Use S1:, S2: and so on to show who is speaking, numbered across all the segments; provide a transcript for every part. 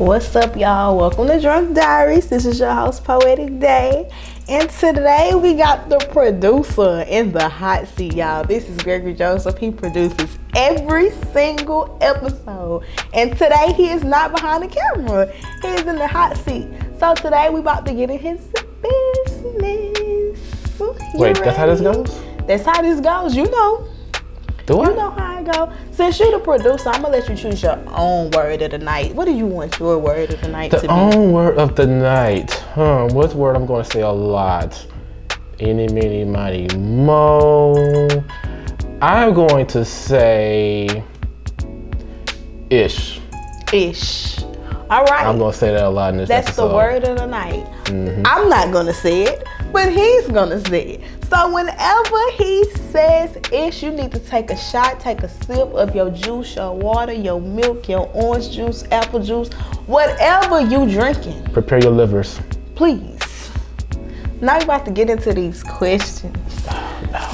S1: What's up, y'all? Welcome to Drunk Diaries. This is your host, Poetic Day. And today we got the producer in the hot seat, y'all. This is Gregory Joseph. He produces every single episode. And today he is not behind the camera. He is in the hot seat. So today we about to get in his business.
S2: Wait, that's how this goes?
S1: That's how this goes, you know.
S2: Do I?
S1: You know how it go. Since you're the producer, I'm gonna let you choose your own word of the night. What do you want your word of the night to be?
S2: The own word of the night. What word I'm gonna say a lot? Eeny, meeny, miny, mo. I'm going to say ish.
S1: Ish. All right.
S2: I'm gonna say that a lot in this
S1: That's
S2: episode.
S1: the word of the night.
S2: Mm-hmm.
S1: I'm not gonna say it, but he's gonna say it. So whenever he says ish, you need to take a shot, take a sip of your juice, your water, your milk, your orange juice, apple juice, whatever you drinking.
S2: Prepare your livers.
S1: Please. Now you're about to get into these questions.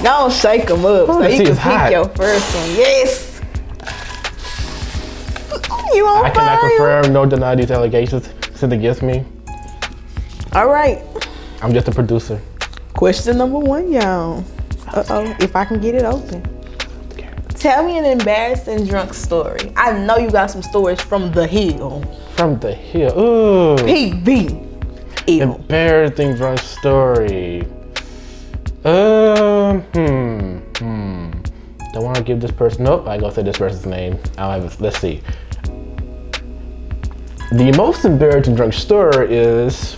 S1: Don't shake them up so you can pick your first one. Yes. You on
S2: I cannot
S1: fire?
S2: confirm nor deny these allegations sent against me.
S1: All right.
S2: I'm just a producer.
S1: Question number one, y'all. Uh-oh, if I can get it open.
S2: Okay.
S1: Tell me an embarrassing drunk story. I know you got some stories from the hill.
S2: From the hill. Ooh.
S1: PB. Ew.
S2: Embarrassing drunk story. Don't want to give this person. Nope, I ain't gonna say this person's name. Let's see. The most embarrassing drunk story is.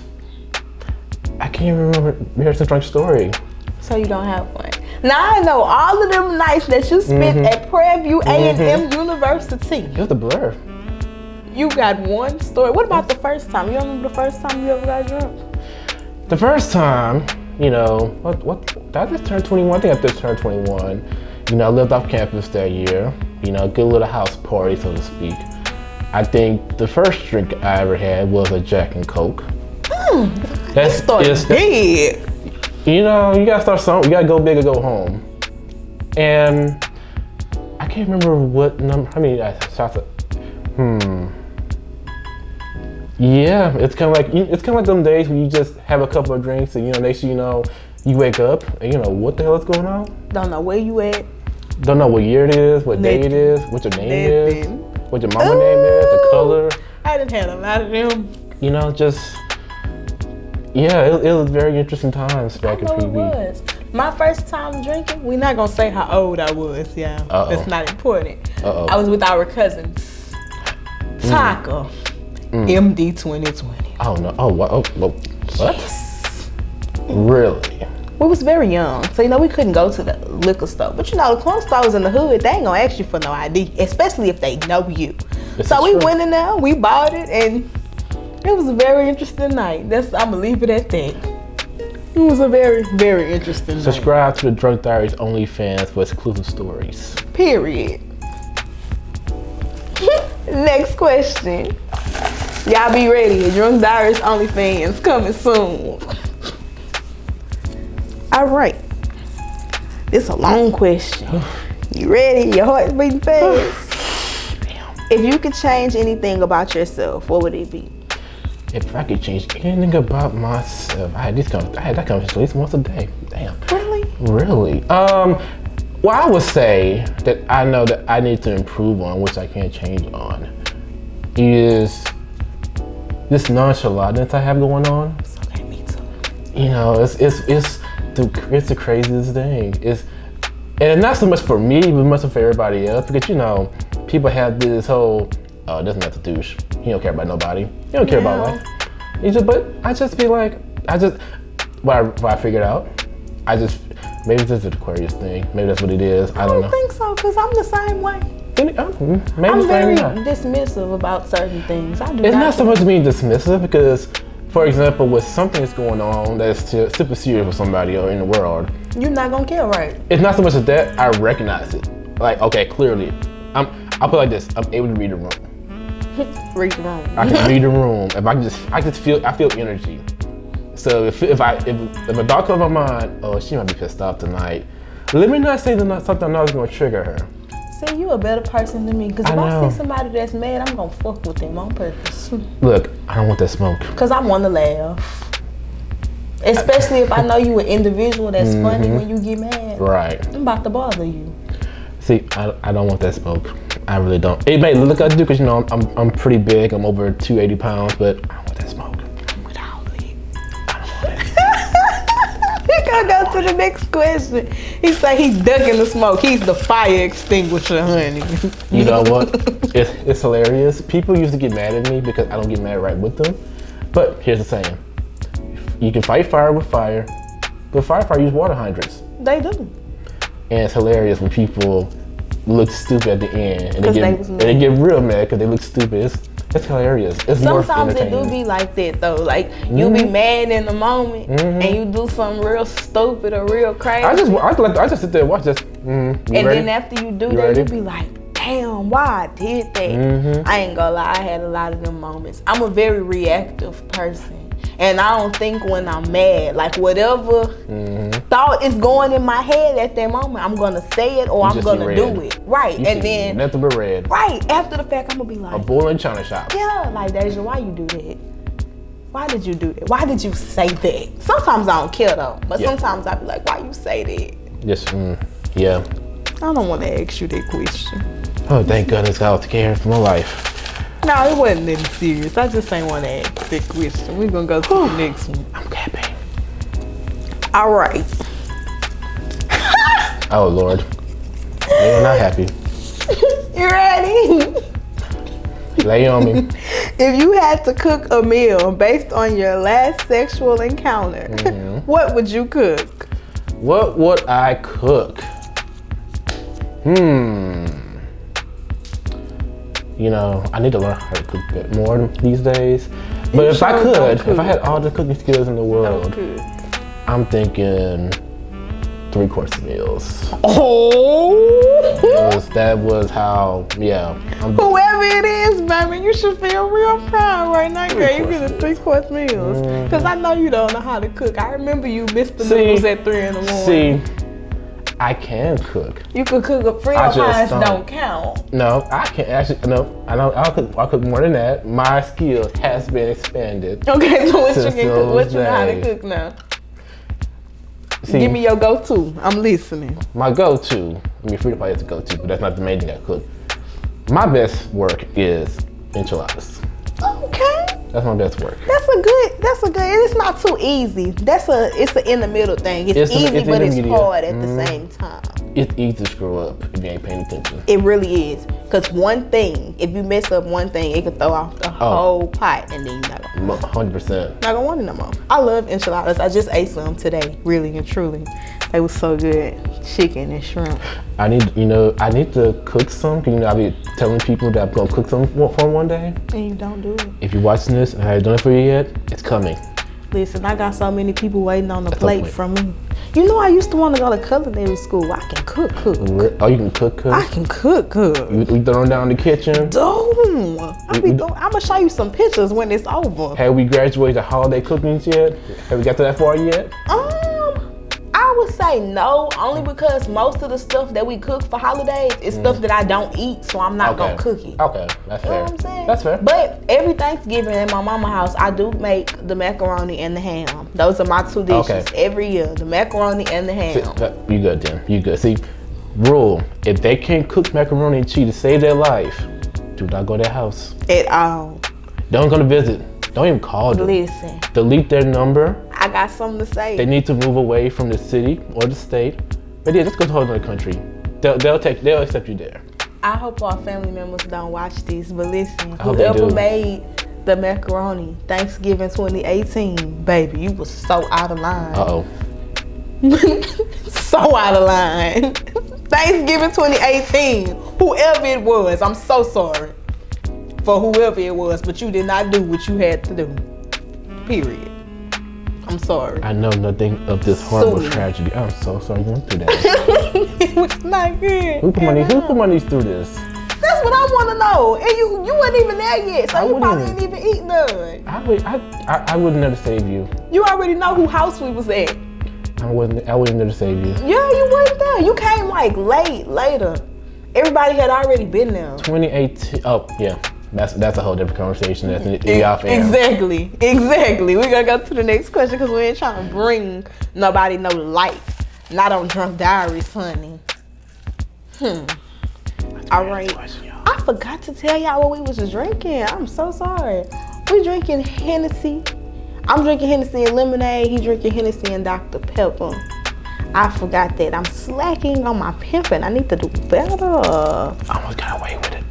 S2: I can't even remember embarrassing drunk story.
S1: So you don't have one. Now I know all of them nights that you spent at Prairie View A&M University.
S2: It was a blur.
S1: You got one story. What about the first time? You don't remember the first time you ever got drunk?
S2: The first time, you know, what? I just turned 21. I think I just turned 21. You know, I lived off campus that year. You know, good little house party, so to speak. I think the first drink I ever had was a Jack and Coke.
S1: That's big.
S2: You know, you gotta start something. You gotta go big or go home. And I can't remember what number. I mean, I shot it. Yeah, it's kind of like them days when you just have a couple of drinks and next thing you know, you wake up and what the hell is going on?
S1: Don't know where you at.
S2: Don't know what year it is, what day it is, what your name is, what your mama name is, the color.
S1: I done had a lot of them.
S2: Yeah, it was very interesting times back in PB.
S1: It was. My first time drinking, we're not gonna say how old I was, yeah. That's not important. I was with our cousins. Taka. MD 2020.
S2: Oh no! Oh what? Oh, what?
S1: Yes.
S2: Really?
S1: We was very young, so we couldn't go to the liquor store. But the corner stores in the hood, they ain't gonna ask you for no ID, especially if they know you. So we went in there, we bought it, and it was a very interesting night. I'm gonna leave it at that. It was a very, very interesting night.
S2: Subscribe to the Drunk Diaries OnlyFans for exclusive stories.
S1: Period. Next question. Y'all be ready. Drunk Diaries OnlyFans coming soon. All right. This is a long question. You ready? Your heart's beating fast.
S2: Damn.
S1: If you could change anything about yourself, what would it be?
S2: If I could change anything about myself, I had that conversation at least once a day. Damn. Really? Well, I would say that I know that I need to improve on, which I can't change on, is this nonchalance I have going on.
S1: Okay, me too.
S2: It's the craziest thing. And not so much for me, but much for everybody else, because people have this whole, oh, doesn't have to douche. He don't care about nobody. He don't care about life. But I just be like, what I figured out, maybe this is the Aquarius thing. Maybe that's what it is. I don't know.
S1: I don't think so, because I'm the same way.
S2: Maybe
S1: I'm very
S2: not.
S1: dismissive about certain things.
S2: It's not so much being dismissive, because, for example, with something that's going on that's super serious with somebody or in the world,
S1: you're not gonna care, right?
S2: It's not so much as that, I recognize it. Like, okay, clearly, I'll put it like this, I'm able to read the room.
S1: Read the room.
S2: I can read the room. If I feel energy. So if a thought comes to my mind, oh, she might be pissed off tonight. Let me not say something I know is going to trigger her.
S1: See, you a better person than me. Because if I
S2: know.
S1: see somebody that's mad, I'm going to fuck with them on purpose.
S2: Look, I don't want that smoke.
S1: Because I want to laugh. Especially if I know you an individual that's funny when you get mad.
S2: Right.
S1: I'm about to bother you.
S2: See, I don't want that smoke. I really don't. It may look like I do because, you know, I'm pretty big. I'm over 280 pounds, but I don't want that smoke.
S1: Without it.
S2: I don't want it.
S1: We're going to go to the next question. He said he's ducking the smoke. He's the fire extinguisher, honey.
S2: You know what? It's hilarious. People used to get mad at me because I don't get mad right with them. But here's the saying. You can fight fire with fire, but firefighters use water hydrants.
S1: They do.
S2: And it's hilarious when people look stupid at the end and
S1: Because
S2: they get real mad because they look stupid. It's hilarious. It's more
S1: Sometimes it
S2: entertaining.
S1: do be like that though. Like you be mad in the moment and you do something real stupid or real crazy.
S2: I just sit there and watch this.
S1: And
S2: ready?
S1: then after you do that,
S2: ready?
S1: you be like, damn, why I did that? I ain't gonna lie, I had a lot of them moments. I'm a very reactive person. And I don't think when I'm mad, like whatever thought is going in my head at that moment, I'm gonna say it or I'm gonna do it. Right. And then
S2: nothing but red.
S1: right after the fact, I'm gonna be like,
S2: A bull in China shop.
S1: yeah, like Deja, why you do that? Why did you do that? Why did you say that? Sometimes I don't care though, but sometimes I be like, why you say that?
S2: Just yeah.
S1: I don't want to ask you that question.
S2: Oh, thank goodness I was scared for my life.
S1: No, it wasn't anything serious. I just ain't want to ask that question. We're going to go to the next one.
S2: I'm capping.
S1: All right.
S2: Oh, Lord. You're not happy.
S1: You ready?
S2: Lay on me.
S1: If you had to cook a meal based on your last sexual encounter, what would you cook?
S2: What would I cook? You know, I need to learn how to cook a bit more these days. But if I could, if I had all the cooking skills in the world, I'm thinking 3-course meals.
S1: Oh!
S2: That was how, yeah.
S1: Whoever it is, baby, you should feel real proud right now, girl. You get a 3-course meals. Because I know you don't know how to cook. I remember you missed the noodles at 3 in the morning.
S2: See, I can cook.
S1: You could cook a Frito pies don't count.
S2: No, I can't actually. No, I'll cook more than that. My skills has been expanded.
S1: Okay, so what you can cook? What you know how to cook now?
S2: See,
S1: give me your go-to. I'm listening.
S2: My go-to. I mean, Frito pie is a go-to, but that's not the main thing I cook. My best work is enchiladas.
S1: Okay.
S2: That's my best work.
S1: That's a good, and it's not too easy. It's an in the middle thing. It's easy, but it's hard at the same time.
S2: It's easy to screw up if you ain't paying attention.
S1: It really is. Because one thing, if you mess up one thing, it could throw off the whole pot and then you're not gonna
S2: 100%.
S1: Not gonna want it no more. I love enchiladas. I just ate some today, really and truly. They was so good. Chicken and shrimp.
S2: I need to cook some. You know, I be telling people that I'm gonna cook some for them one day.
S1: And you don't do it.
S2: If you're watching this and I haven't done it for you yet, it's coming.
S1: Listen, I got so many people waiting on the plate from me. You know, I used to want to go to culinary school. I can cook.
S2: Oh, you can cook?
S1: I can cook.
S2: You throwing down the kitchen?
S1: Dude, I'm gonna show you some pictures when it's over.
S2: Have we graduated the holiday cookings yet? Have we got to that far yet?
S1: I would say no, only because most of the stuff that we cook for holidays is stuff that I don't eat, so I'm not gonna cook it.
S2: Okay, that's fair.
S1: You know what I'm saying?
S2: That's fair.
S1: But every Thanksgiving at my mama's house, I do make the macaroni and the ham. Those are my 2 dishes every year, the macaroni and the ham.
S2: See, you good then, you good. See, rule, if they can't cook macaroni and cheese to save their life, do not go to their house.
S1: At all.
S2: Don't go to visit. Don't even call them.
S1: Listen.
S2: Delete their number.
S1: I got something to say.
S2: They need to move away from the city or the state. But yeah, just go to another country. They'll accept you there.
S1: I hope our family members don't watch this, but listen,
S2: I hope they
S1: whoever
S2: do.
S1: made the macaroni Thanksgiving 2018, baby, you was so out of line.
S2: Uh-oh.
S1: So out of line. Thanksgiving 2018, whoever it was, I'm so sorry for whoever it was, but you did not do what you had to do. Period. I'm sorry.
S2: I know nothing of this horrible tragedy. I'm so sorry you went through that.
S1: It was not good.
S2: Who put money through this?
S1: That's what I want to know. And you weren't even there yet, so you probably didn't even eat none.
S2: I would never save you.
S1: You already know who house we was at.
S2: I wouldn't never save you.
S1: Yeah, you weren't there. You came like later. Everybody had already been there.
S2: 2018. Oh yeah, that's a whole different conversation. That's y'all fam.
S1: Exactly. We gotta go to the next question because we ain't trying to bring nobody no light. Not on Drunk Diaries, honey. All right. I forgot to tell y'all what we was drinking. I'm so sorry. We drinking Hennessy. I'm drinking Hennessy and lemonade. He drinking Hennessy and Dr. Pepper. I forgot that. I'm slacking on my pimping. I need to do better.
S2: I almost got away with it.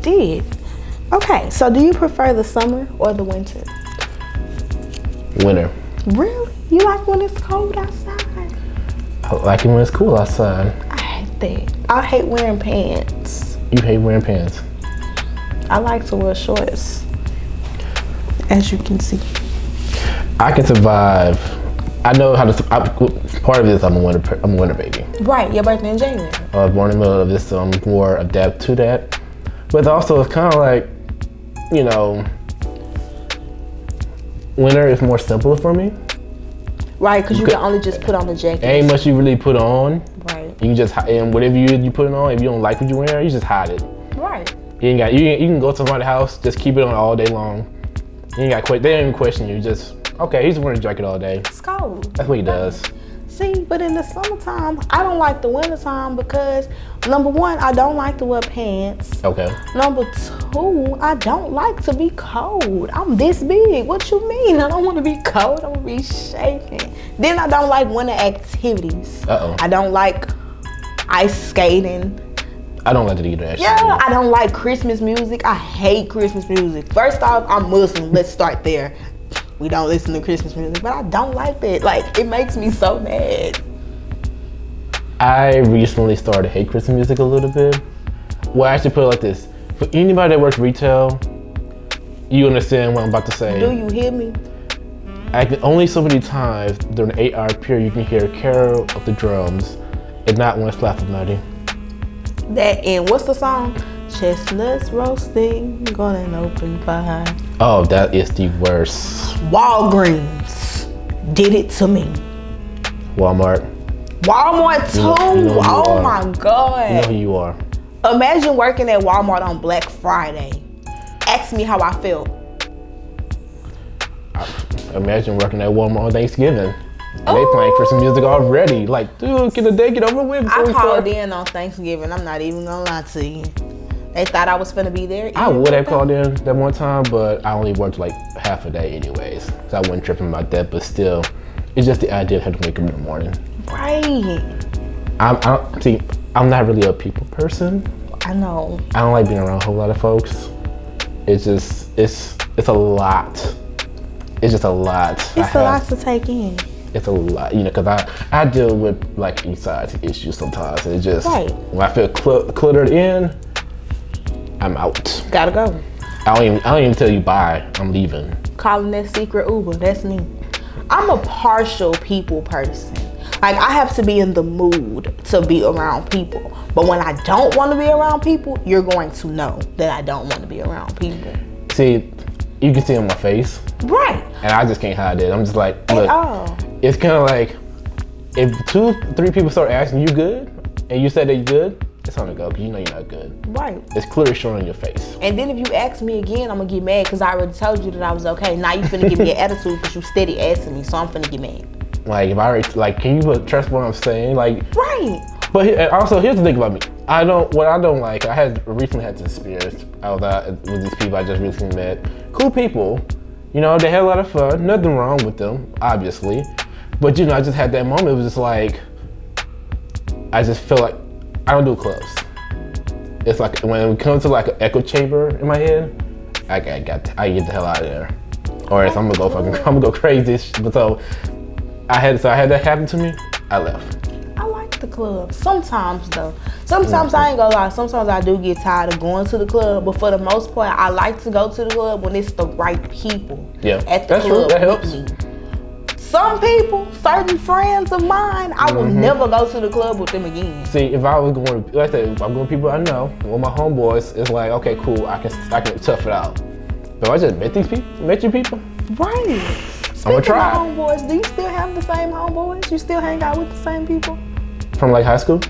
S1: Did. Okay, so do you prefer the summer or the winter?
S2: Winter.
S1: Really? You like when it's cold outside?
S2: I like it when it's cool outside.
S1: I hate that. I hate wearing pants.
S2: You hate wearing pants.
S1: I like to wear shorts, as you can see.
S2: I can survive. I know how to. Part of this, I'm a winter baby.
S1: Right, your birthday in January.
S2: I was born in the middle of this, so I'm more adept to that. But also, it's kind of like, you know, winter is more simpler for me.
S1: Right, because you can only just put on the jacket.
S2: Ain't much you really put on.
S1: Right.
S2: You can just, and whatever you put it on, if you don't like what you wear, you just hide it.
S1: Right.
S2: You can go to somebody's house, just keep it on all day long. You ain't got they don't even question you. Just okay, he's wearing a jacket all day.
S1: It's cold.
S2: That's what he does.
S1: See, but in the summertime, I don't like the wintertime because number one, I don't like to wear pants.
S2: Okay.
S1: Number two, I don't like to be cold. I'm this big. What you mean? I don't want to be cold. I want to be shaking. Then I don't like winter activities. I don't like ice skating.
S2: I don't like to do that shit.
S1: Yeah, I don't like Christmas music. I hate Christmas music. First off, I'm Muslim. Let's start there. We don't listen to Christmas music, but I don't like that. Like, it makes me so mad.
S2: I recently started to hate Christmas music a little bit. Well, I actually put it like this. For anybody that works retail, you understand what I'm about to say.
S1: Do you hear me?
S2: Only so many times during the 8-hour period you can hear Carol of the Drums and not when it's laughing naughty.
S1: That and what's the song? Chestnuts roasting, gonna an open fire.
S2: Oh, that is the worst.
S1: Walgreens did it to me.
S2: Walmart
S1: too.
S2: You know
S1: oh my God.
S2: You know who you are.
S1: Imagine working at Walmart on Black Friday. Ask me how I felt.
S2: Imagine working at Walmart on Thanksgiving. And they playing Christmas music already. Like, dude, get over with.
S1: I called in on Thanksgiving. I'm not even gonna lie to you. They thought I was finna be there.
S2: I would have called in that one time, but I only worked like half a day anyways. So I wasn't tripping about that, but still, it's just the idea of having to wake up in the morning.
S1: Right.
S2: I'm not really a people person.
S1: I know.
S2: I don't like being around a whole lot of folks. It's just, it's a lot. It's just a lot.
S1: It's a lot to take in.
S2: It's a lot, you know, because I deal with like anxiety issues sometimes. It's just, when I feel cluttered in, I'm out.
S1: Gotta go.
S2: I don't even tell you bye. I'm leaving.
S1: Calling that secret Uber. That's me. I'm a partial people person. Like, I have to be in the mood to be around people. But when I don't want to be around people, you're going to know that I don't want to be around people.
S2: See, you can see it on my face.
S1: Right.
S2: And I just can't hide it. I'm just like, look, it's kind of like, if 2-3 people start asking you good, and you said that you're good, it's time to go, because you know you're not good.
S1: Right.
S2: It's clearly showing on your face.
S1: And then if you ask me again, I'm going to get mad because I already told you that I was okay. Now you finna give me an attitude because you steady asking me, so I'm finna get mad.
S2: Like, if I already, like, can you trust what I'm saying? Like,
S1: right.
S2: But also, here's the thing about me. What I don't like, I recently had this experience. I was out with these people I just recently met. Cool people. You know, they had a lot of fun. Nothing wrong with them, obviously. But, you know, I just had that moment. It was just like, I just feel like I don't do clubs. It's like when it comes to like an echo chamber in my head, I get the hell out of there, or else I'm gonna go crazy. But so I had that happen to me. I left.
S1: I like the club sometimes though. Sometimes I ain't gonna lie. Sometimes I do get tired of going to the club, but for the most part, I like to go to the club when it's the right people.
S2: Yeah,
S1: at the
S2: that's
S1: club
S2: true. That helps.
S1: with me. Some people, certain friends of mine, I will never go to the club with them again.
S2: See, if I was going, like I said, if I'm going with people I know, with my homeboys, it's like, okay, cool, I can tough it out. But if I just met you people,
S1: right?
S2: I'm gonna try.
S1: Speaking of homeboys, do you still have the same homeboys? You still hang out with the same people?
S2: From like high school?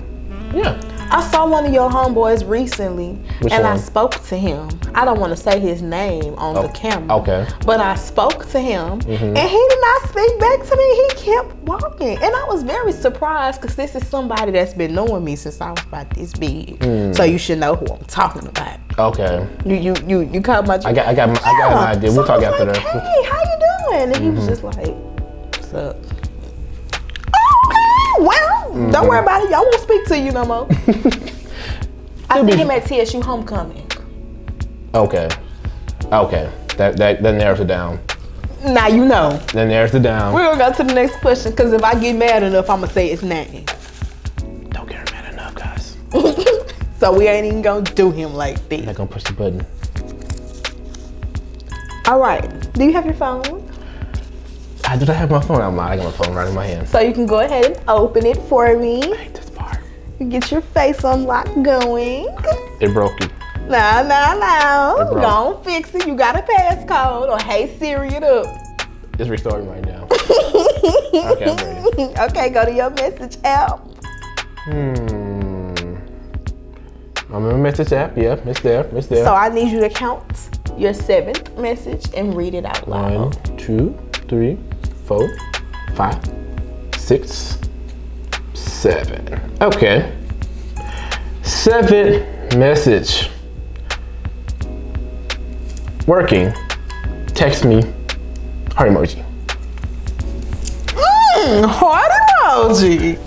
S2: Yeah.
S1: I saw one of your homeboys recently,
S2: Which
S1: and I
S2: one?
S1: spoke to him. I don't want to say his name on the camera.
S2: Okay.
S1: But I spoke to him, and he did not speak back to me. He kept walking, and I was very surprised because this is somebody that's been knowing me since I was about this big. So you should know who I'm talking about.
S2: Okay.
S1: You caught my.
S2: I got an idea. We'll talk after that.
S1: Hey, how you doing? And he was just like, "What's up?" Okay, well, don't worry about it. Y'all won't speak to you no more. I see him at TSU homecoming.
S2: Okay. That narrows it down.
S1: Now you know.
S2: That narrows it down.
S1: We're gonna go to the next question because if I get mad enough, I'm gonna say his name.
S2: Don't get her mad enough, guys.
S1: So we ain't even gonna do him like this.
S2: I'm not gonna push the button.
S1: All right. Do you have your phone?
S2: I have my phone. I got my phone right in my hand.
S1: So you can go ahead and open it for me.
S2: I hate this part.
S1: You get your face unlock going.
S2: It broke you.
S1: No.
S2: It broke.
S1: Go on, fix it. You got a passcode or hey Siri it up.
S2: It's restarting right now. Okay, I'm ready.
S1: Okay, go to your message app.
S2: I'm in my message app. Yeah, it's there.
S1: So I need you to count your 7th message and read it out loud.
S2: 1, 2, 3, 4, 5, 6, 7. Okay. 7th message. Working. Text me. Heart emoji.
S1: Heart emoji.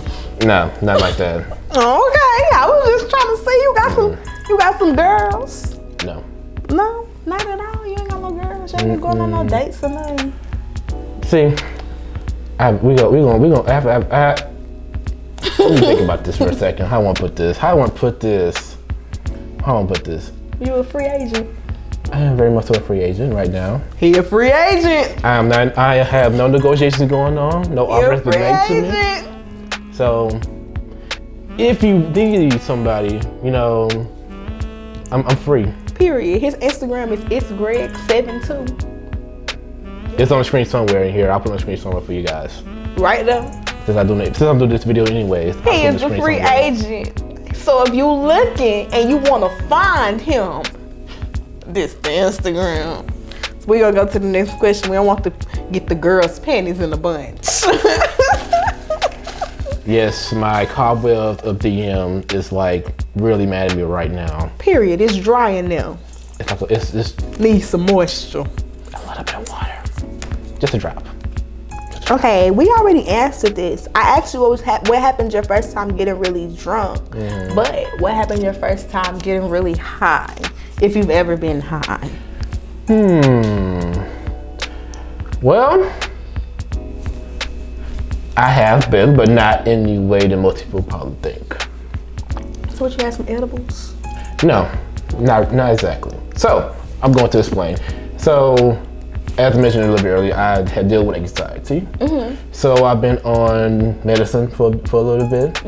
S2: No, not like that.
S1: Okay, I was just trying to see you got some girls.
S2: No.
S1: No, not at all. You ain't got no girls. You ain't going on no dates or nothing.
S2: See, we gonna let me think about this for a second. How I want to put this.
S1: You a free agent?
S2: I am very much so a free agent right now.
S1: He a free agent.
S2: I am not. I have no negotiations going on. No offers been made to me. So, if you need somebody, I'm free.
S1: Period. His Instagram is itsgreg72.
S2: It's on the screen somewhere in here. I'll put it on the screen somewhere for you guys.
S1: Right there.
S2: Since I'm doing this video anyways.
S1: He is a free agent. So if you looking and you want to find him, this the Instagram. So we gonna go to the next question. We don't want to get the girls' panties in a bunch.
S2: Yes, my cobweb of DM is like really mad at me right now.
S1: Period. It's drying now.
S2: It's
S1: Needs some moisture.
S2: a little bit of water. Just a drop.
S1: Okay, we already answered this. I asked you what happened your first time getting really drunk, but what happened your first time getting really high, if you've ever been high?
S2: Well, I have been, but not in the way that most people probably think.
S1: So what, you had some edibles?
S2: No, not exactly. So I'm going to explain. So, as I mentioned a little bit earlier, I had dealt with anxiety. So I've been on medicine for a little bit.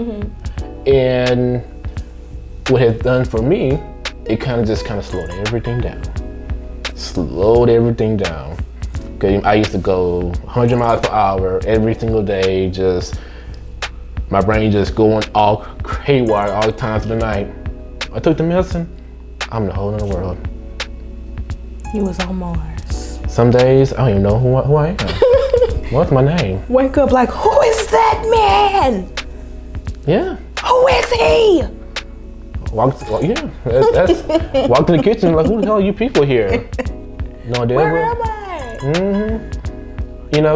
S2: And what it has done for me, it kind of slowed everything down. Okay, I used to go 100 miles per hour every single day, my brain just going all haywire all the times of the night. I took the medicine, I'm the whole other world.
S1: You was on Mars.
S2: Some days, I don't even know who I am. What's my name?
S1: Wake up like, who is that man?
S2: Yeah.
S1: Who is he?
S2: Walk to the kitchen like, who the hell are you people here? No idea.
S1: Where am I?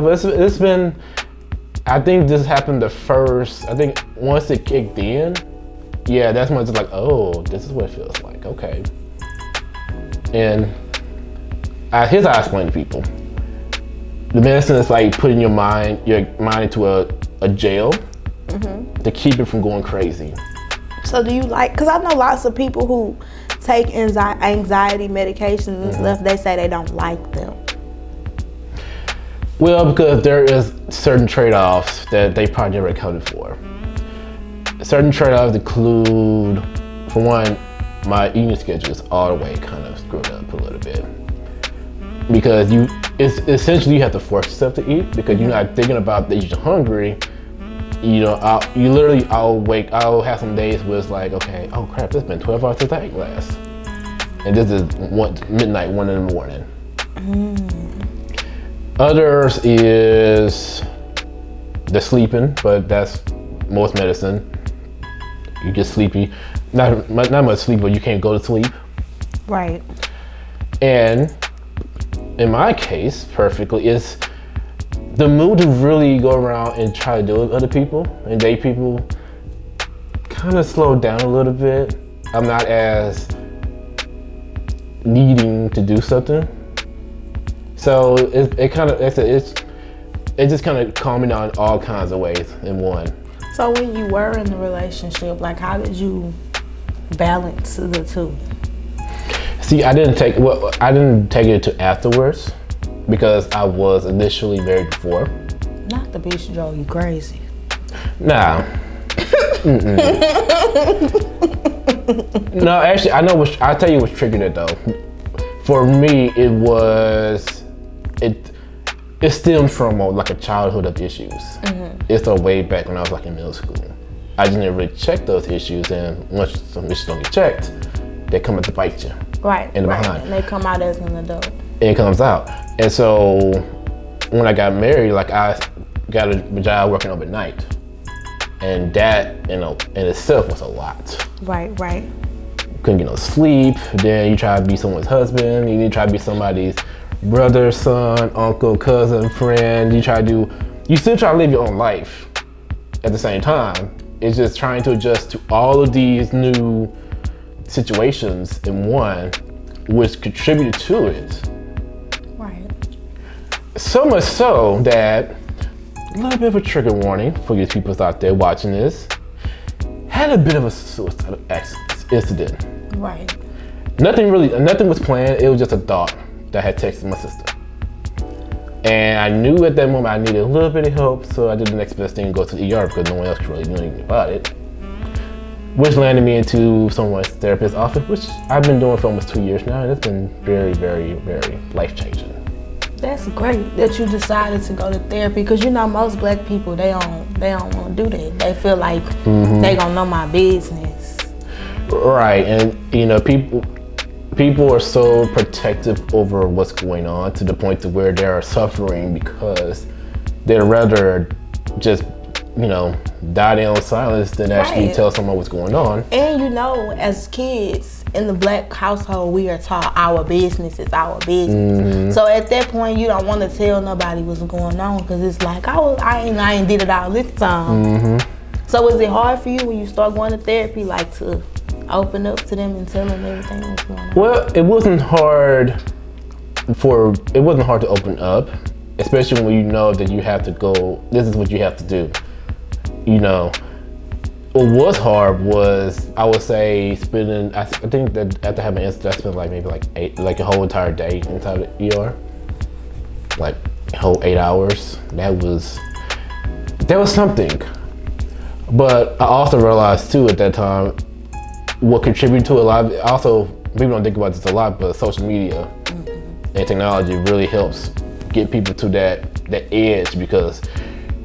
S2: But it's been, I think this happened I think once it kicked in, yeah, that's when it's like, oh, this is what it feels like, okay. And here's how I explain to people. The medicine is like putting your mind into a jail to keep it from going crazy.
S1: So do you because I know lots of people who take anxiety medications and stuff, they say they don't like them.
S2: Well, because there is certain trade-offs that they probably never accounted for. Certain trade-offs include, for one, my eating schedule is all the way kind of screwed up a little bit. Because it's essentially you have to force yourself to eat because you're not thinking about that you're hungry, I'll have some days where it's like, okay, oh crap, it's been 12 hours since I ate last. And this is midnight, 1 in the morning. Others is the sleeping, but that's most medicine. You get sleepy. Not much sleep, but you can't go to sleep.
S1: Right.
S2: And in my case, perfectly, is the mood to really go around and try to deal with other people and date people kind of slowed down a little bit. I'm not as needing to do something. So it just kind of calmed me down in all kinds of ways in one.
S1: So when you were in the relationship, like how did you balance the two?
S2: See, I didn't take it to afterwards because I was initially married before.
S1: Not the bitch drove you crazy.
S2: Nah. No, actually, I'll tell you what triggered it though. For me, it stemmed from like a childhood of issues. It's a way back when I was like in middle school. I just didn't really check those issues, and once some issues don't get checked, they come up to bite you.
S1: Right.
S2: In the behind.
S1: And they come out as an adult.
S2: It comes out. And so when I got married, like I got a job working overnight. And that, in itself was a lot.
S1: Right.
S2: Couldn't get no sleep. Then you try to be someone's husband. You try to be somebody's brother, son, uncle, cousin, friend. You still try to live your own life at the same time. It's just trying to adjust to all of these new situations in one, which contributed to it.
S1: Right.
S2: So much so that, a little bit of a trigger warning for you people out there watching this, had a bit of a suicide incident.
S1: Right.
S2: Nothing was planned. It was just a thought that I had texted my sister. And I knew at that moment I needed a little bit of help, so I did the next best thing and go to the ER because no one else could really do anything about it. Which landed me into someone's therapist's office, which I've been doing for almost 2 years now, and it's been very, very, very life-changing.
S1: That's great that you decided to go to therapy, because most black people they don't want to do that. They feel like they gonna know my business.
S2: Right, and people are so protective over what's going on to the point to where they are suffering because they'd rather just die their own silence than actually tell someone what's going on.
S1: And as kids in the black household, we are taught our business is our business. So at that point, you don't want to tell nobody what's going on because it's like I ain't did it all this time. So is it hard for you when you start going to therapy, like to open up to them and tell them everything that's going on?
S2: Well, it wasn't hard to open up, especially when you know that you have to go. This is what you have to do. What was hard was, I would say, spending. I think that after having an incident, I spent maybe a whole entire day inside the ER, like a whole 8 hours. That was something. But I also realized too at that time, what contributed to a lot of it, also, people don't think about this a lot, but social media and technology really helps get people to that edge, because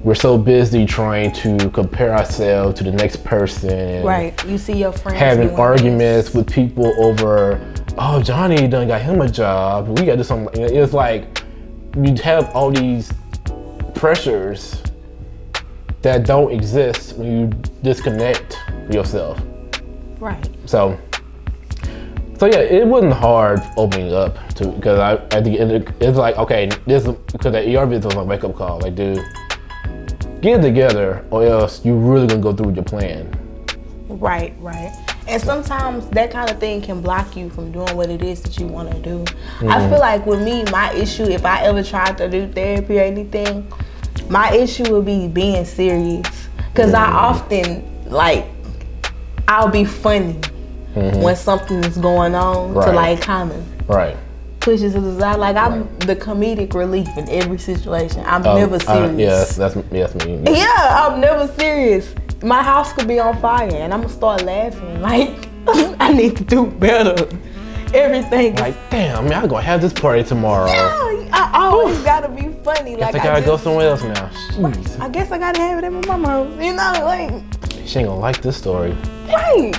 S2: we're so busy trying to compare ourselves to the next person.
S1: Right, you see your friends
S2: having arguments with people over, oh, Johnny done got him a job, we gotta do something. It's like you have all these pressures that don't exist when you disconnect yourself.
S1: Right.
S2: So yeah, it wasn't hard opening up to, because I think it's like, okay, this is because that ER visit was my wake up call. Like, dude, get it together, or else you're really gonna go through with your plan.
S1: Right. And sometimes that kind of thing can block you from doing what it is that you want to do. I feel like with me, my issue, if I ever tried to do therapy or anything, my issue would be being serious. Because I often, I'll be funny when something is going on to kind of push it to the side. I'm the comedic relief in every situation. I'm never serious.
S2: Yes, that's me.
S1: Yeah, I'm never serious. My house could be on fire and I'm gonna start laughing. I need to do better. Everything.
S2: Damn, man, I'm gonna have this party tomorrow.
S1: Yeah, I always gotta be funny.
S2: Like, I gotta go somewhere else now. Jeez.
S1: I guess I gotta have it at my mama's house. You know, like.
S2: She ain't gonna like this story.
S1: Right.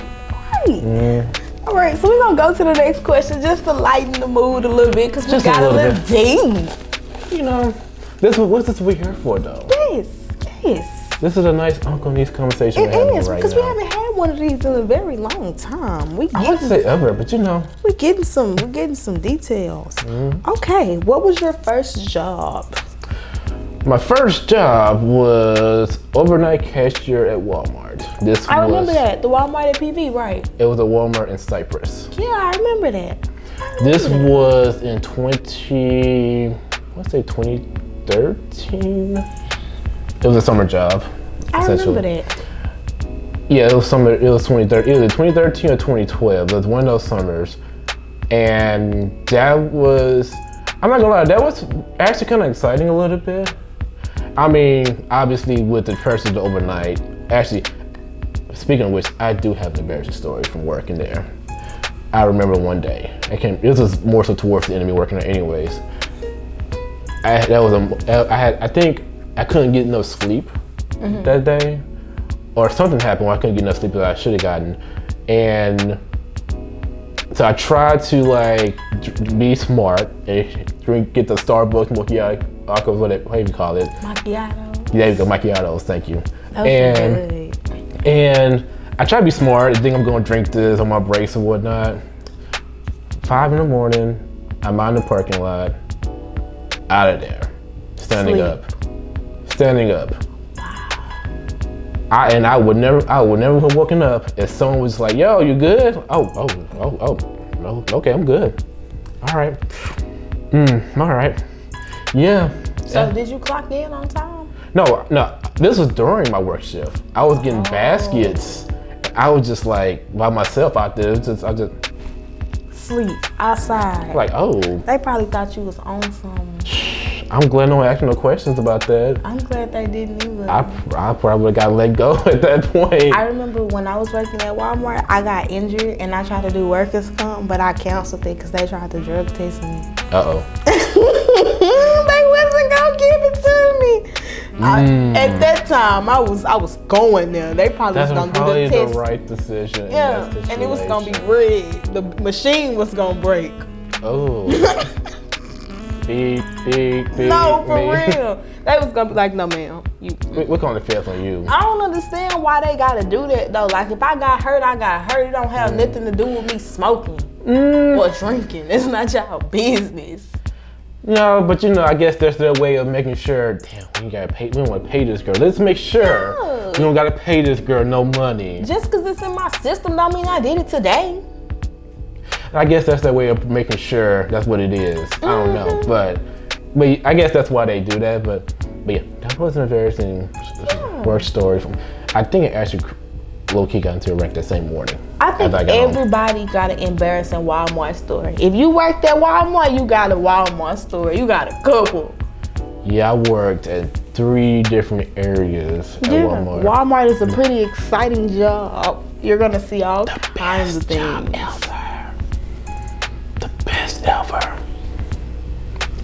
S1: All right, so we're gonna go to the next question just to lighten the mood a little bit because we got a little deep.
S2: You know, what's this we here for though?
S1: Yes.
S2: This is a nice uncle niece conversation we're having right now.
S1: Because we haven't had one of these in a very long time.
S2: I wouldn't say ever, but you know.
S1: We're getting some details. Okay, what was your first job?
S2: My first job was overnight cashier at Walmart.
S1: I remember that. The Walmart at PV, right?
S2: It was a Walmart in Cypress.
S1: Yeah, I remember that.
S2: This was in 2013. It was a summer job.
S1: I remember that.
S2: Yeah, it was summer. It was 2013. It was 2013 or 2012. It was one of those summers, and that was. I'm not gonna lie. That was actually kind of exciting a little bit. I mean, obviously with the person the overnight. Actually, speaking of which, I do have an embarrassing story from working there. I remember one day. This was more so towards the end of me working there, anyways. I think I couldn't get enough sleep that day, or something happened where I couldn't get enough sleep that I should have gotten, and so I tried to like be smart and get the Starbucks macchiato, whatever you call it.
S1: Macchiato.
S2: There you go, macchiatos. Thank you.
S1: Good.
S2: And I try to be smart. I think I'm going to drink this on my breaks and whatnot. 5 in the morning, I'm out in the parking lot, out of there, standing up. I would never have woken up if someone was like, "Yo, you good?" Oh, no, okay, I'm good. All right, all right, yeah.
S1: So did you clock in on time?
S2: No. This was during my work shift. I was getting baskets. I was just like by myself out there. I just
S1: sleep outside.
S2: Like, oh.
S1: They probably thought you was on some.
S2: I'm glad no one asked no questions about that.
S1: I'm glad they didn't either.
S2: I probably got let go at that point.
S1: I remember when I was working at Walmart, I got injured and I tried to do workers' comp, but I canceled it because they tried to drug test me.
S2: Uh-oh.
S1: They wasn't gonna give it to me. At that time, I was going there. They probably was gonna do the test.
S2: The right decision.
S1: Yeah, and it was gonna be rigged. The machine was gonna break.
S2: Oh. Beep.
S1: No, for real. They was gonna be like, no, ma'am.
S2: What kind of fails on you?
S1: I don't understand why they gotta do that though. Like, if I got hurt, I got hurt. It don't have nothing to do with me smoking or drinking. It's not y'all business.
S2: No, but I guess there's their way of making sure. Damn, we don't want to pay this girl. Let's make sure we don't gotta pay this girl no money.
S1: Just because it's in my system don't mean I did it today.
S2: I guess that's their way of making sure that's what it is. I don't know, but I guess that's why they do that. But yeah, that was an embarrassing work story. I think it actually low-key got into a wreck that same morning.
S1: I think everybody got an embarrassing Walmart story. If you worked at Walmart, you got a Walmart story. You got a couple.
S2: Yeah, I worked at 3 different areas at Walmart.
S1: Walmart is a pretty exciting job. You're gonna see all kinds of things.
S2: The best ever.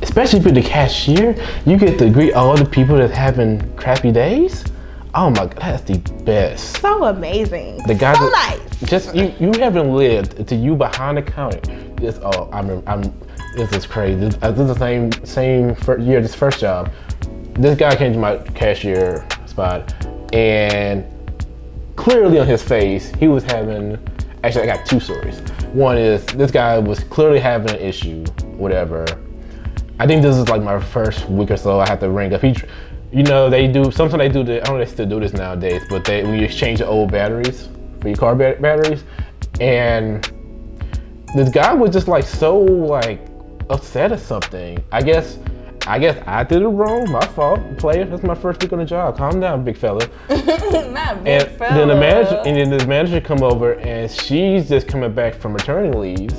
S2: Especially for the cashier, you get to greet all the people that's having crappy days. Oh my God, that's the best.
S1: So amazing.
S2: The guy
S1: so nice.
S2: Just you haven't lived until you behind the counter. This is crazy. This is the same year. This first job, this guy came to my cashier spot, and clearly on his face, he was having. Actually, I got 2 stories. One is this guy was clearly having an issue, whatever. I think this is like my first week or so. I had to ring up. Sometimes they do. I don't know if they still do this nowadays, but when you exchange the old batteries for your car batteries, and this guy was just like so like upset or something. I guess I did it wrong. My fault, player. That's my first week on the job. Calm down, big fella.
S1: Not big fella.
S2: Then the manager come over, and she's just coming back from maternity leave,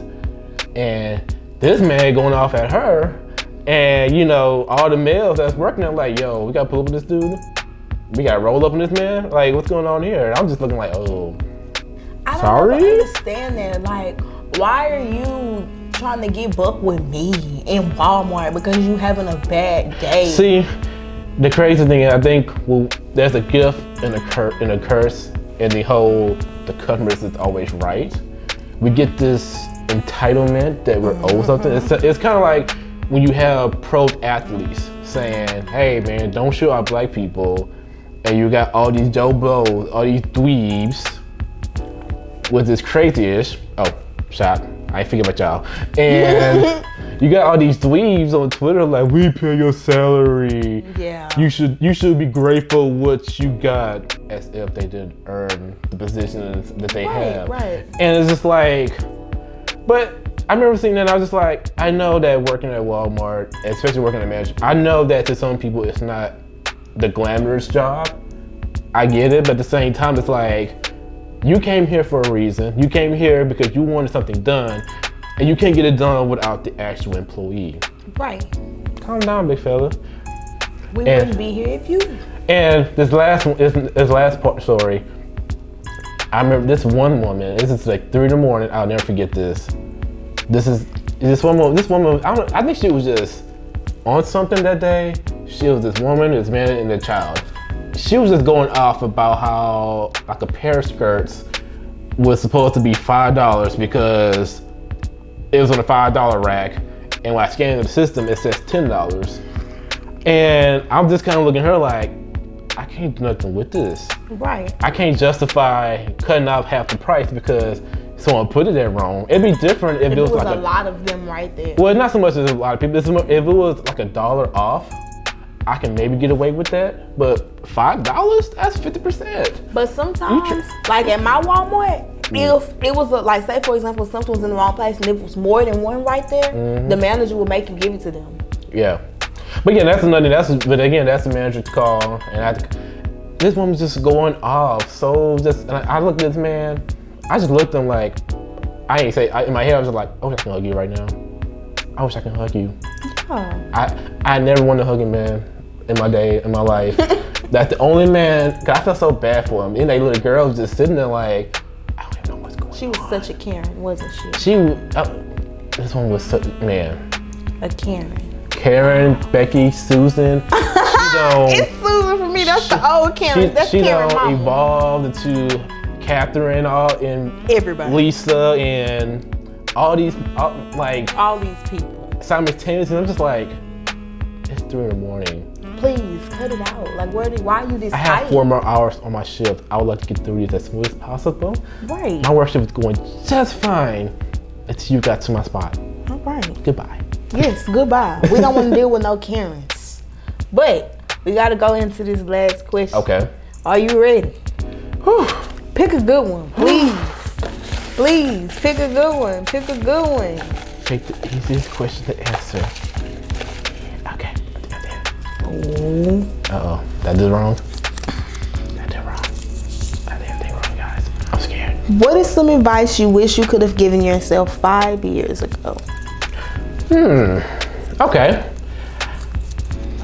S2: and this man going off at her. And all the males that's working, I'm like, yo, we gotta pull up with this dude. We gotta roll up on this man. Like, what's going on here? And I'm just looking like, oh,
S1: I don't
S2: sorry?
S1: understand that. Like, why are you trying to get buck with me in Walmart because you having a bad day.
S2: See, the crazy thing is, I think there's a gift and a curse in the customer is always right. We get this entitlement that we're owed something. It's kind of like when you have pro athletes saying, "Hey man, don't shoot out black people," and you got all these Joe Blows, all these dweebs with this crazy-ish. Oh, shot. I ain't forget about y'all. And you got all these dweebs on Twitter like, "We pay your salary.
S1: Yeah.
S2: You should be grateful what you got," as if they didn't earn the positions that they have.
S1: Right.
S2: And it's just like, but I remember seeing that and I was just like, I know that working at Walmart, especially working at manager, I know that to some people it's not the glamorous job. I get it, but at the same time it's like, you came here for a reason. You came here because you wanted something done, and you can't get it done without the actual employee.
S1: Right.
S2: Calm down, big fella.
S1: We wouldn't be here if you.
S2: And this last story, I remember this one woman. This is like 3 a.m. I'll never forget this. This woman. I think she was just on something that day. She was this woman, this man, and a child. She was just going off about how like a pair of skirts was supposed to be $5 because it was on a $5 rack, and when I scanned the system, it says $10. And I'm just kind of looking at her like, I can't do nothing with this.
S1: Right.
S2: I can't justify cutting off half the price because someone put it there wrong. It'd be different if it was like
S1: a lot of them right there.
S2: Well, not so much as a lot of people. If it was like $1 off, I can maybe get away with that. But $5, that's 50%.
S1: But sometimes, like at my Walmart, if it was like, say for example, something was in the wrong place and if it was more than one right there, the manager would make you give it to them.
S2: Yeah. But again, that's the manager's call, and this woman's just going off. So and I looked at this man, I just looked at him like, in my head I was just like, I wish I can hug you right now. I wish I can hug you.
S1: Oh.
S2: I never wanted to hug a man in my life. That's the only man, cause I felt so bad for him. And that little girl was just sitting there like, I don't even know what's going on.
S1: She was such a Karen, wasn't she?
S2: This one was such, man.
S1: A Karen.
S2: Karen, Becky, Susan.
S1: It's Susan for me. That's the old Karen. That's Karen mama.
S2: Evolved into Catherine,
S1: everybody.
S2: Lisa, and all these
S1: people
S2: simultaneously. I'm just like, it's 3 a.m.
S1: Please cut it out. Like, why are you this
S2: I have 4 more hours on my shift. I would like to get through these as smooth as possible.
S1: Right.
S2: My work shift is going just fine until you got to my spot.
S1: All right.
S2: Goodbye.
S1: Yes, goodbye. We don't want to deal with no Karens. But we got to go into this last question.
S2: Okay.
S1: Are you ready?
S2: Whew.
S1: Pick a good one, please. Please, pick a good one. Pick a good one.
S2: Take the easiest question to answer. Okay. Uh-oh. That did wrong. I did everything wrong, guys. I'm scared.
S1: What is some advice you wish you could have given yourself 5 years ago?
S2: Okay.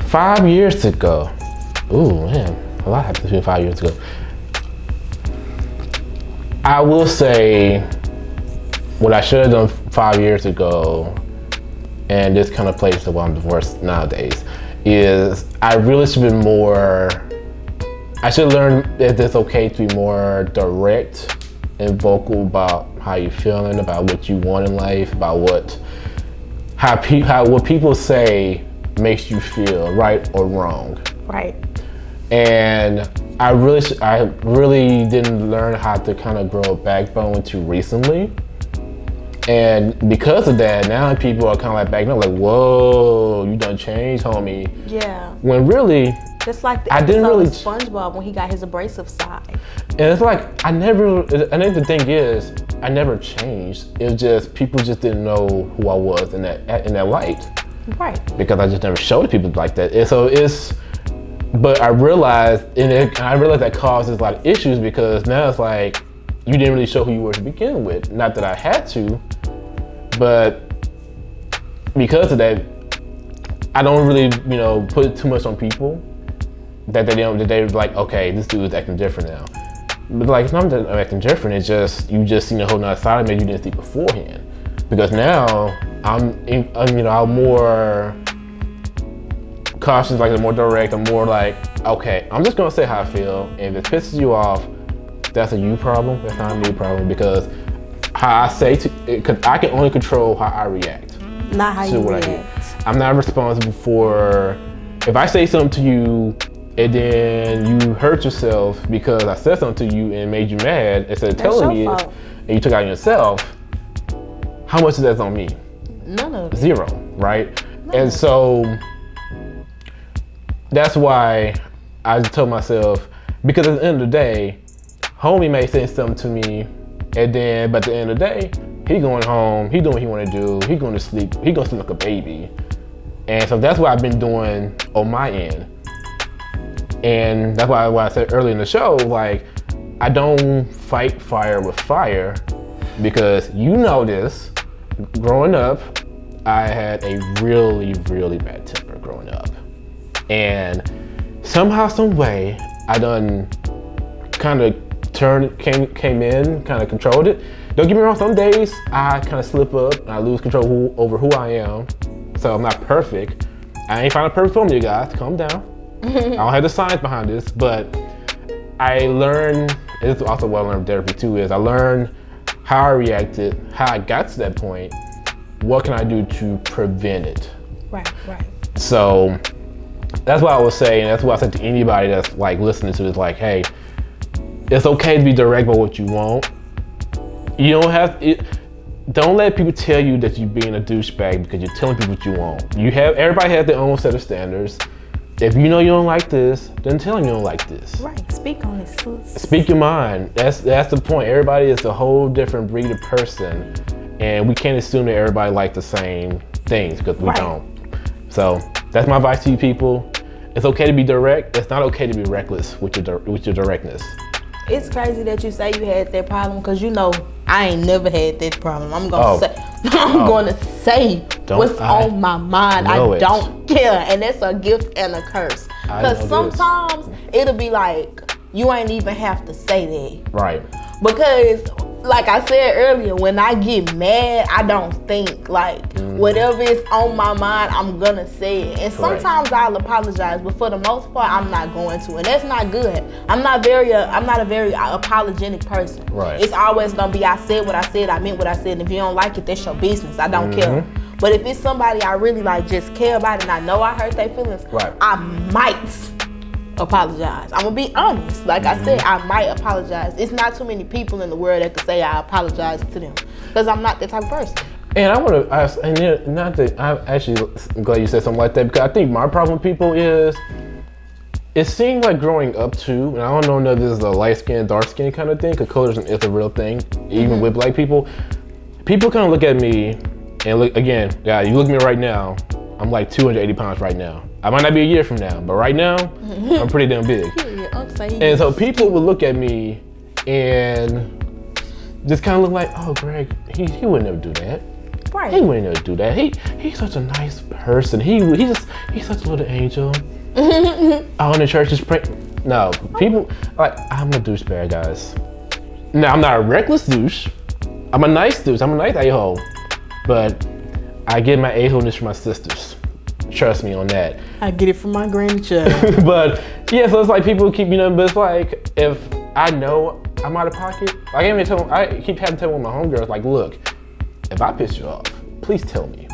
S2: 5 years ago. Ooh, man. A lot happened to me 5 years ago. I will say what I should have done 5 years ago, and this kind of plays to why I'm divorced nowadays, is I really should have been more, I should learn that it's okay to be more direct and vocal about how you're feeling, about what you want in life, about what people say makes you feel right or wrong.
S1: Right.
S2: And I really didn't learn how to kind of grow a backbone until recently. And because of that, now people are kind of like backing up, like, whoa, you done changed, homie.
S1: Yeah.
S2: When really,
S1: just like the
S2: I didn't really
S1: of SpongeBob when he got his abrasive side.
S2: And it's like, I think the thing is, I never changed. It was just, people just didn't know who I was in that light.
S1: Right.
S2: Because I just never showed it people like that. And so but I realized, that causes a lot of issues because now it's like, you didn't really show who you were to begin with. Not that I had to, but because of that, I don't really, put too much on people that they're like, okay, this dude is acting different now. But like, it's not that I'm acting different. It's just, you just seen a whole nother side of me you didn't see beforehand. because now I'm more cautious, like I'm more direct. I'm more like, okay, I'm just gonna say how I feel. And if it pisses you off, that's a you problem. That's not a me problem, because how I say because I can only control how I react.
S1: Not how you react.
S2: I do. I'm not responsible for if I say something to you and then you hurt yourself because I said something to you and it made you mad instead of telling me it, and you took it out on yourself. How much is that on me?
S1: None of it.
S2: Zero, right? And so that's why I told myself, because at the end of the day, homie may say something to me, and then, but at the end of the day, he going home, he doing what he want to do, he going to sleep like a baby. And so that's what I've been doing on my end. And that's why I said earlier in the show, like, I don't fight fire with fire, because you know this, growing up, I had a really, really bad temper growing up. And somehow, some way, I done kind of came in, kind of controlled it. Don't get me wrong, some days I kind of slip up and I lose control over who I am. So I'm not perfect. I ain't found a perfect formula, you guys. Calm down. I don't have the science behind this, but I learned, and this is also what I learned in therapy too, is I learned how I reacted, how I got to that point, what can I do to prevent it.
S1: Right.
S2: So that's what I would say, and that's what I said to anybody that's like listening to this, like, hey, it's okay to be direct about what you want. You don't have it. Don't let people tell you that you're being a douchebag because you're telling people what you want. Everybody has their own set of standards. If you know you don't like this, then tell them you don't like this.
S1: Right. Speak on it, sis.
S2: Speak your mind. That's the point. Everybody is a whole different breed of person, and we can't assume that everybody likes the same things, because we don't. So that's my advice to you people. It's okay to be direct. It's not okay to be reckless with your directness.
S1: It's crazy that you say you had that problem, because you know I ain't never had that problem. I'm gonna say what's on my mind. I don't care, and that's a gift and a curse. Because sometimes it'll be like you ain't even have to say that. Right. Because like I said earlier, when I get mad, I don't think. Like, whatever is on my mind, I'm gonna say it. And sometimes I'll apologize, but for the most part, I'm not going to, and that's not good. I'm not a very apologetic person. Right. It's always gonna be, I said what I said, I meant what I said, and if you don't like it, that's your business. I don't care. But if it's somebody I really like, just care about, and I know I hurt their feelings, I might apologize. I'm gonna be honest. Like I said, I might apologize. It's not too many people in the world that could say I apologize to them, because I'm not that type of person.
S2: And I want to ask, and not that I'm actually glad you said something like that, because I think my problem with people is, it seems like growing up too, and I don't know if this is a light skin, dark skin kind of thing, because colorism is a real thing, even with black people. People kind of look at me, and look again, yeah, you look at me right now, I'm like 280 pounds right now. I might not be a year from now, but right now, I'm pretty damn big. And so people will look at me and just kind of look like, oh, Greg, he would never do that. Right. He would never do that. He's such a nice person. He's such a little angel. Out in the church is praying. No, people, like, I'm a douchebag, guys. Now, I'm not a reckless douche. I'm a nice douche. I'm a nice a-hole. But I get my a-holeness from my sisters. Trust me on that.
S1: I get it from my grandchild.
S2: But yeah, so it's like people keep, but it's like, if I know I'm out of pocket, I keep having to tell one of my homegirls, like, look, if I piss you off, please tell me,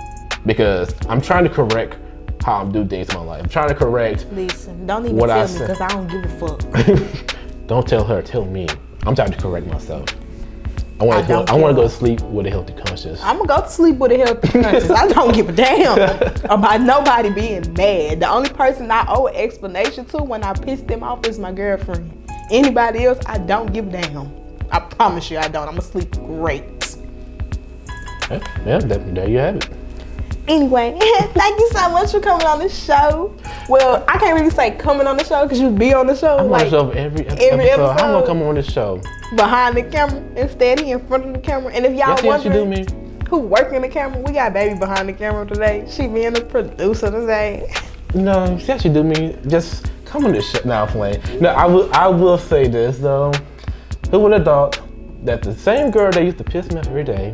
S2: because I'm trying to correct how I'm doing things in my life. I'm trying to correct.
S1: Listen, don't even tell me, because I don't give a fuck.
S2: Don't tell her, tell me. I'm trying to correct myself. I want to go to sleep with a healthy conscience. I'm going to go to sleep with a healthy conscience. I don't give a damn about nobody being mad. The only person I owe an explanation to when I piss them off is my girlfriend. Anybody else, I don't give a damn. I promise you I don't. I'm going to sleep great. Yeah, there you have it.
S1: Anyway, thank you so much for coming on the show. Well, I can't really say coming on the show, because you be on the show.
S2: I'm on the show every episode. How am I come on this show?
S1: Behind the camera, instead he in front of the camera. And if y'all wondering who working the camera, we got baby behind the camera today. She being the producer today.
S2: No, she actually do me. Just come on this show. Now I'm playing. No, I will say this though. Who would have thought that the same girl that used to piss me off every day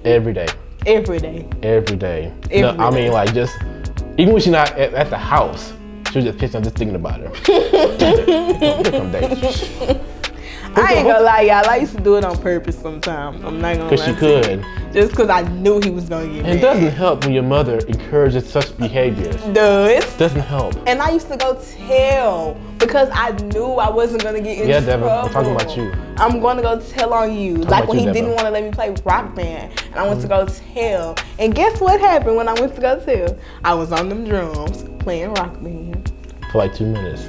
S2: Every day.
S1: Every day.
S2: Every day.
S1: Every
S2: No, I
S1: day.
S2: mean, like, just, even when she's not at the house, she'll just pitch on just thinking about her. Here come days.
S1: I ain't gonna lie, y'all. I used to do it on purpose sometimes. I'm not gonna lie.
S2: Because she
S1: to you.
S2: could.
S1: Just because I knew he was gonna get
S2: And it doesn't help when your mother encourages such behaviors.
S1: Does.
S2: Doesn't help.
S1: And I used to go tell because I knew I wasn't gonna get in trouble.
S2: Devin, I'm talking about you.
S1: I'm gonna go tell on you. Like
S2: about
S1: when
S2: you,
S1: he
S2: Devin.
S1: didn't want to let me play Rock Band, and I went to go tell. And guess what happened when I went to go tell? I was on them drums playing Rock Band.
S2: For like 2 minutes.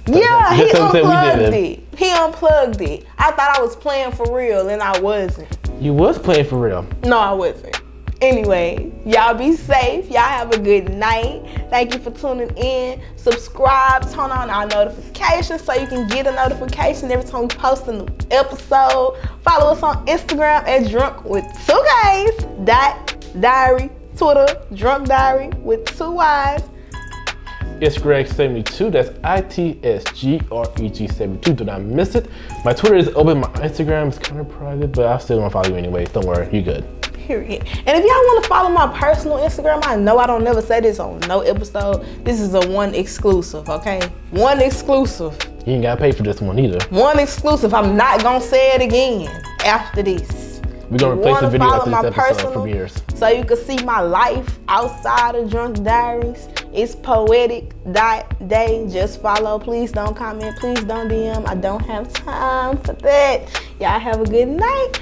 S1: Yeah, he
S2: That's what I'm saying, we
S1: unplugged
S2: did
S1: it. He unplugged it. I thought I was playing for real, and I wasn't.
S2: You was playing for real.
S1: No, I wasn't. Anyway, y'all be safe. Y'all have a good night. Thank you for tuning in. Subscribe, turn on our notifications so you can get a notification every time we post a new episode. Follow us on Instagram at Drunk with 2Ks, Diary, Twitter, Drunk Diary with 2 Ys.
S2: It's Greg72. That's ITSGREG72. Do not miss it. My Twitter is open. My Instagram is kind of private, but I still want to follow you anyway. Don't worry, you good.
S1: Period. And if y'all want to follow my personal Instagram, I know I don't never say this on no episode. This is a one exclusive, okay? One exclusive.
S2: You ain't got to pay for this one either.
S1: One exclusive. I'm not going to say it again after this.
S2: We're going to replace the video after
S1: my
S2: this episode
S1: personal
S2: premieres.
S1: so you can see my life outside of Drunk Diaries. It's poetic.day. Just follow. Please don't comment. Please don't DM. I don't have time for that. Y'all have a good night.